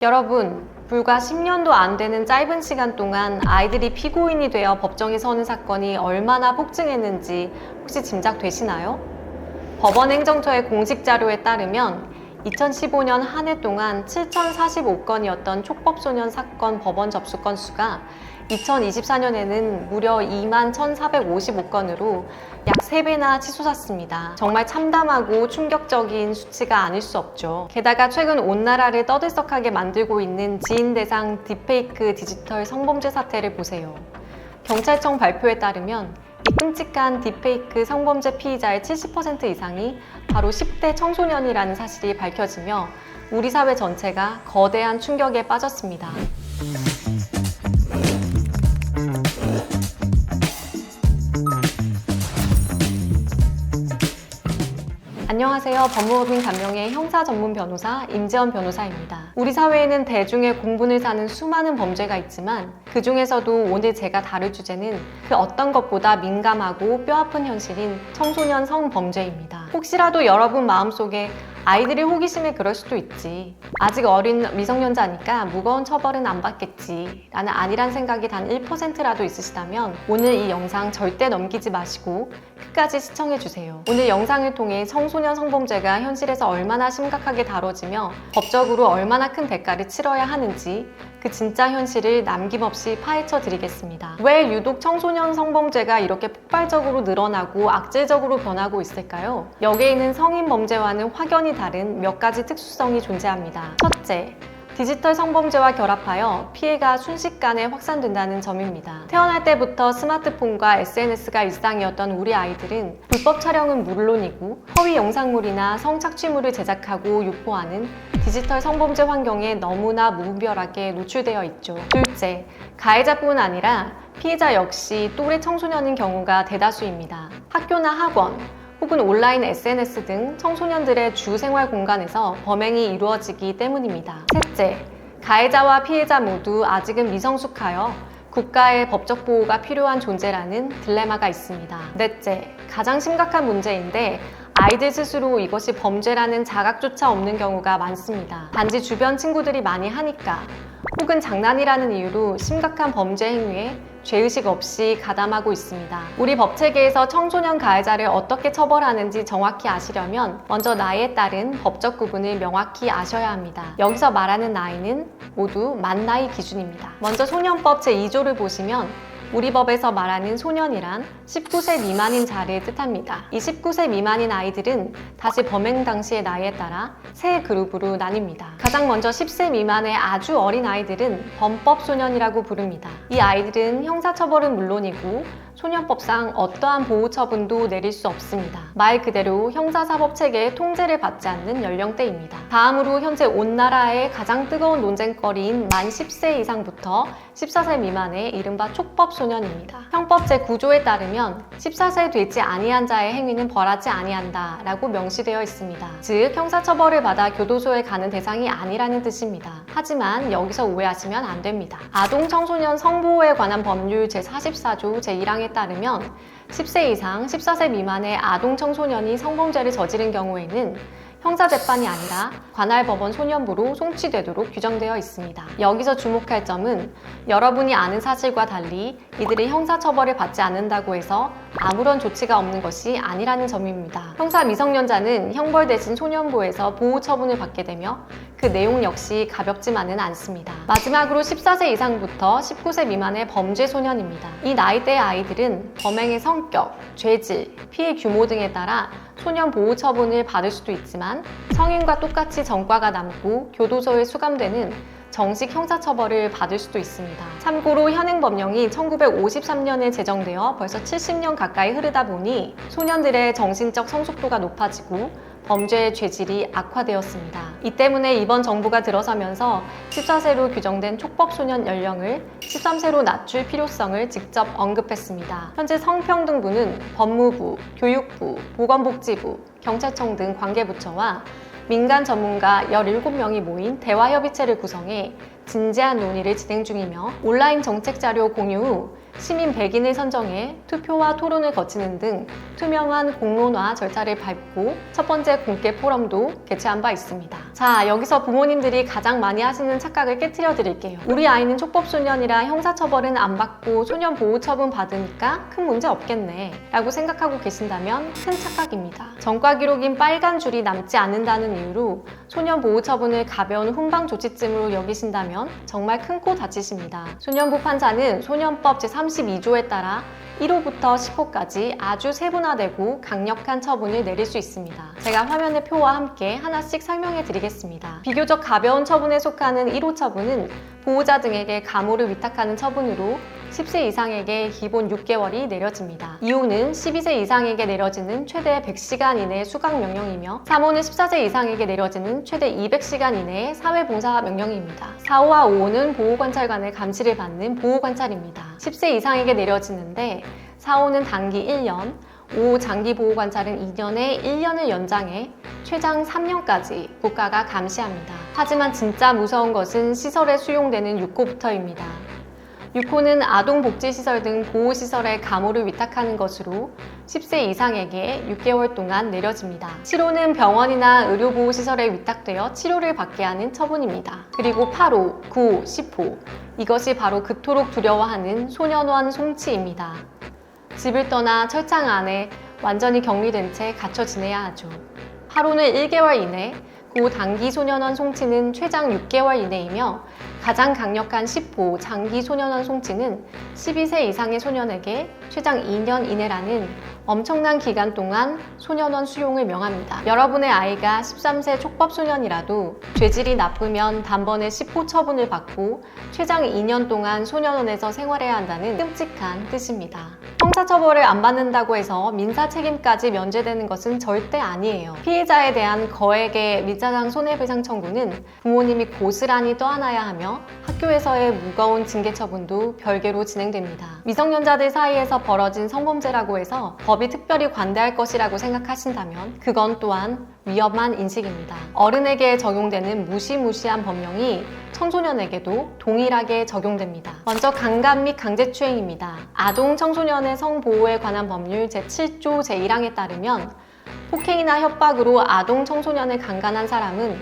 여러분, 불과 10년도 안 되는 짧은 시간 동안 아이들이 피고인이 되어 법정에 서는 사건이 얼마나 폭증했는지 혹시 짐작되시나요? 법원 행정처의 공식 자료에 따르면 2015년 한 해 동안 7,045건이었던 촉법소년 사건 법원 접수 건수가 2024년에는 무려 21,455건으로 약 3배나 치솟았습니다. 정말 참담하고 충격적인 수치가 아닐 수 없죠. 게다가 최근 온 나라를 떠들썩하게 만들고 있는 지인 대상 딥페이크 디지털 성범죄 사태를 보세요. 경찰청 발표에 따르면 이 끔찍한 딥페이크 성범죄 피의자의 70% 이상이 바로 10대 청소년이라는 사실이 밝혀지며 우리 사회 전체가 거대한 충격에 빠졌습니다. 안녕하세요. 법무법인 감명의 형사 전문 변호사 임재원 변호사입니다. 우리 사회에는 대중의 공분을 사는 수많은 범죄가 있지만 그 중에서도 오늘 제가 다룰 주제는 그 어떤 것보다 민감하고 뼈아픈 현실인 청소년 성범죄입니다. 혹시라도 여러분 마음속에 아이들이 호기심에 그럴 수도 있지. 아직 어린 미성년자니까 무거운 처벌은 안 받겠지. 라는 아니란 생각이 단 1%라도 있으시다면 오늘 이 영상 절대 넘기지 마시고 끝까지 시청해주세요. 오늘 영상을 통해 청소년 성범죄가 현실에서 얼마나 심각하게 다뤄지며 법적으로 얼마나 큰 대가를 치러야 하는지 그 진짜 현실을 남김없이 파헤쳐 드리겠습니다. 왜 유독 청소년 성범죄가 이렇게 폭발적으로 늘어나고 악질적으로 변하고 있을까요? 여기에 있는 성인 범죄와는 확연히 다른 몇 가지 특수성이 존재합니다. 첫째, 디지털 성범죄와 결합하여 피해가 순식간에 확산된다는 점입니다. 태어날 때부터 스마트폰과 SNS가 일상이었던 우리 아이들은 불법 촬영은 물론이고 허위 영상물이나 성착취물을 제작하고 유포하는 디지털 성범죄 환경에 너무나 무분별하게 노출되어 있죠. 둘째, 가해자뿐 아니라 피해자 역시 또래 청소년인 경우가 대다수입니다. 학교나 학원, 혹은 온라인 SNS 등 청소년들의 주 생활 공간에서 범행이 이루어지기 때문입니다. 셋째, 가해자와 피해자 모두 아직은 미성숙하여 국가의 법적 보호가 필요한 존재라는 딜레마가 있습니다. 넷째, 가장 심각한 문제인데 아이들 스스로 이것이 범죄라는 자각조차 없는 경우가 많습니다. 단지 주변 친구들이 많이 하니까 혹은 장난이라는 이유로 심각한 범죄 행위에 죄의식 없이 가담하고 있습니다. 우리 법체계에서 청소년 가해자를 어떻게 처벌하는지 정확히 아시려면 먼저 나이에 따른 법적 구분을 명확히 아셔야 합니다. 여기서 말하는 나이는 모두 만 나이 기준입니다. 먼저 소년법 제2조를 보시면 우리 법에서 말하는 소년이란 19세 미만인 자를 뜻합니다. 이 19세 미만인 아이들은 다시 범행 당시의 나이에 따라 세 그룹으로 나뉩니다. 가장 먼저 10세 미만의 아주 어린 아이들은 범법 소년이라고 부릅니다. 이 아이들은 형사처벌은 물론이고 소년법상 어떠한 보호 처분도 내릴 수 없습니다. 말 그대로 형사사법체계의 통제를 받지 않는 연령대입니다. 다음으로 현재 온 나라의 가장 뜨거운 논쟁거리인 만 10세 이상부터 14세 미만의 이른바 촉법소년입니다. 형법 제9조에 따르면 14세 되지 아니한 자의 행위는 벌하지 아니한다 라고 명시되어 있습니다. 즉 형사처벌을 받아 교도소에 가는 대상이 아니라는 뜻입니다. 하지만 여기서 오해하시면 안 됩니다. 아동 청소년 성보호에 관한 법률 제44조 제1항에 따르면 10세 이상 14세 미만의 아동 청소년이 성범죄를 저지른 경우에는 형사재판이 아니라 관할 법원 소년부로 송치되도록 규정되어 있습니다. 여기서 주목할 점은 여러분이 아는 사실과 달리 이들이 형사처벌을 받지 않는다고 해서 아무런 조치가 없는 것이 아니라는 점입니다. 형사 미성년자는 형벌 대신 소년부에서 보호 처분을 받게 되며 그 내용 역시 가볍지만은 않습니다. 마지막으로 14세 이상부터 19세 미만의 범죄 소년입니다. 이 나이대의 아이들은 범행의 성격, 죄질, 피해 규모 등에 따라 소년 보호 처분을 받을 수도 있지만 성인과 똑같이 전과가 남고 교도소에 수감되는 정식 형사처벌을 받을 수도 있습니다. 참고로 현행 법령이 1953년에 제정되어 벌써 70년 가까이 흐르다 보니 소년들의 정신적 성숙도가 높아지고 범죄의 죄질이 악화되었습니다. 이 때문에 이번 정부가 들어서면서 14세로 규정된 촉법소년 연령을 13세로 낮출 필요성을 직접 언급했습니다. 현재 성평등부는 법무부, 교육부, 보건복지부, 경찰청 등 관계부처와 민간 전문가 17명이 모인 대화협의체를 구성해 진지한 논의를 진행 중이며 온라인 정책 자료 공유 후 시민 100인을 선정해 투표와 토론을 거치는 등 투명한 공론화 절차를 밟고 첫 번째 공개 포럼도 개최한 바 있습니다. 자, 여기서 부모님들이 가장 많이 하시는 착각을 깨트려 드릴게요. 우리 아이는 촉법소년이라 형사처벌은 안 받고 소년보호처분 받으니까 큰 문제 없겠네 라고 생각하고 계신다면 큰 착각입니다. 전과 기록인 빨간 줄이 남지 않는다는 이유로 소년보호처분을 가벼운 훈방조치쯤으로 여기신다면 정말 큰 코 다치십니다. 소년부 판사는 소년법 제32조에 따라 1호부터 10호까지 아주 세분화되고 강력한 처분을 내릴 수 있습니다. 제가 화면의 표와 함께 하나씩 설명해 드리겠습니다. 비교적 가벼운 처분에 속하는 1호 처분은 보호자 등에게 감호를 위탁하는 처분으로 10세 이상에게 기본 6개월이 내려집니다. 2호는 12세 이상에게 내려지는 최대 100시간 이내의 수강명령이며 3호는 14세 이상에게 내려지는 최대 200시간 이내의 사회봉사 명령입니다. 4호와 5호는 보호관찰관의 감시를 받는 보호관찰입니다. 10세 이상에게 내려지는데 4호는 단기 1년, 5호 장기 보호관찰은 2년에 1년을 연장해 최장 3년까지 국가가 감시합니다. 하지만 진짜 무서운 것은 시설에 수용되는 6호부터입니다. 6호는 아동복지시설 등 보호시설에 감호를 위탁하는 것으로 10세 이상에게 6개월 동안 내려집니다. 7호는 병원이나 의료보호시설에 위탁되어 치료를 받게 하는 처분입니다. 그리고 8호, 9호, 10호 이것이 바로 그토록 두려워하는 소년원 송치입니다. 집을 떠나 철창 안에 완전히 격리된 채 갇혀 지내야 하죠. 8호는 1개월 이내, 9호 단기 소년원 송치는 최장 6개월 이내이며 가장 강력한 10호 장기 소년원 송치는 12세 이상의 소년에게 최장 2년 이내라는 엄청난 기간 동안 소년원 수용을 명합니다. 여러분의 아이가 13세 촉법소년이라도 죄질이 나쁘면 단번에 10호 처분을 받고 최장 2년 동안 소년원에서 생활해야 한다는 끔찍한 뜻입니다. 형사처벌을 안 받는다고 해서 민사 책임까지 면제되는 것은 절대 아니에요. 피해자에 대한 거액의 민사상 손해배상 청구는 부모님이 고스란히 떠안아야 하며 학교에서의 무거운 징계 처분도 별개로 진행됩니다. 미성년자들 사이에서 벌어진 성범죄라고 해서 법이 특별히 관대할 것이라고 생각하신다면 그건 또한 위험한 인식입니다. 어른에게 적용되는 무시무시한 법령이 청소년에게도 동일하게 적용됩니다. 먼저 강간 및 강제추행입니다. 아동 청소년의 성보호에 관한 법률 제7조 제1항에 따르면 폭행이나 협박으로 아동 청소년을 강간한 사람은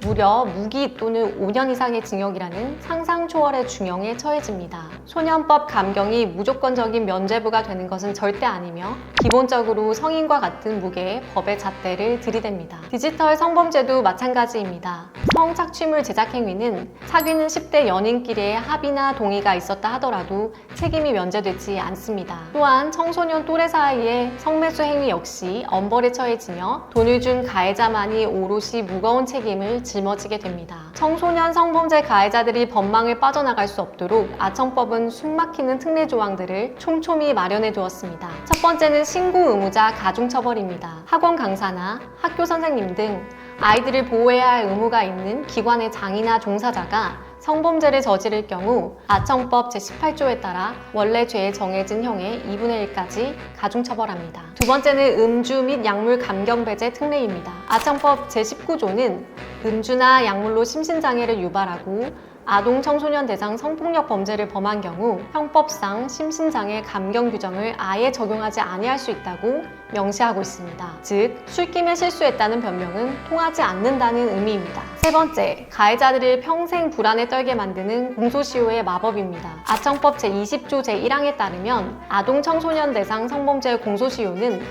무려 무기 또는 5년 이상의 징역이라는 상상 초월의 중형에 처해집니다. 소년법 감경이 무조건적인 면죄부가 되는 것은 절대 아니며 기본적으로 성인과 같은 무게의 법의 잣대를 들이댑니다. 디지털 성범죄도 마찬가지입니다. 성착취물 제작 행위는 사귀는 10대 연인끼리의 합의나 동의가 있었다 하더라도 책임이 면제되지 않습니다. 또한 청소년 또래 사이의 성매수 행위 역시 엄벌에 처해지며 돈을 준 가해자만이 오롯이 무거운 책임을 짊어지게 됩니다. 청소년 성범죄 가해자들이 법망을 빠져나갈 수 없도록 아청법은 숨막히는 특례 조항들을 촘촘히 마련해 두었습니다. 첫 번째는 신고 의무자 가중처벌입니다. 학원 강사나 학교 선생님 등 아이들을 보호해야 할 의무가 있는 기관의 장이나 종사자가 성범죄를 저지를 경우 아청법 제18조에 따라 원래 죄에 정해진 형의 2분의 1까지 가중처벌합니다. 두 번째는 음주 및 약물 감경배제 특례입니다. 아청법 제19조는 음주나 약물로 심신장애를 유발하고 아동 청소년 대상 성폭력 범죄를 범한 경우 형법상 심신장애 감경 규정을 아예 적용하지 아니할 수 있다고 명시하고 있습니다. 즉, 술김에 실수했다는 변명은 통하지 않는다는 의미입니다. 세 번째, 가해자들을 평생 불안에 떨게 만드는 공소시효의 마법입니다. 아청법 제20조 제1항에 따르면 아동 청소년 대상 성범죄 공소시효는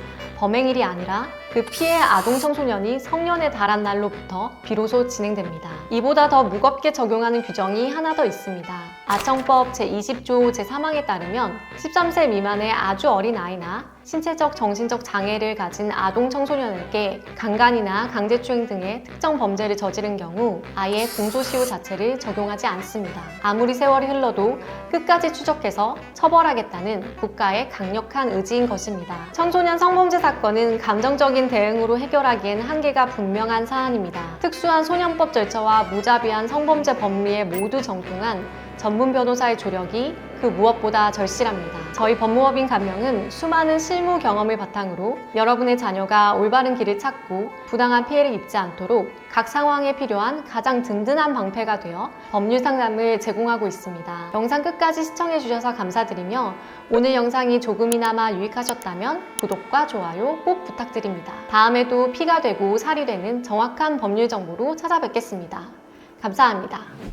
범행일이 아니라 그 피해 아동 청소년이 성년에 달한 날로부터 비로소 진행됩니다. 이보다 더 무겁게 적용하는 규정이 하나 더 있습니다. 아청법 제20조 제3항에 따르면 13세 미만의 아주 어린 아이나 신체적, 정신적 장애를 가진 아동 청소년에게 강간이나 강제추행 등의 특정 범죄를 저지른 경우 아예 공소시효 자체를 적용하지 않습니다. 아무리 세월이 흘러도 끝까지 추적해서 처벌하겠다는 국가의 강력한 의지인 것입니다. 청소년 성범죄 사건은 감정적인 대응으로 해결하기엔 한계가 분명한 사안입니다. 특수한 소년법 절차와 무자비한 성범죄 법리에 모두 정통한 전문 변호사의 조력이 그 무엇보다 절실합니다. 저희 법무법인 감명은 수많은 실무 경험을 바탕으로 여러분의 자녀가 올바른 길을 찾고 부당한 피해를 입지 않도록 각 상황에 필요한 가장 든든한 방패가 되어 법률 상담을 제공하고 있습니다. 영상 끝까지 시청해주셔서 감사드리며 오늘 영상이 조금이나마 유익하셨다면 구독과 좋아요 꼭 부탁드립니다. 다음에도 피가 되고 살이 되는 정확한 법률 정보로 찾아뵙겠습니다. 감사합니다.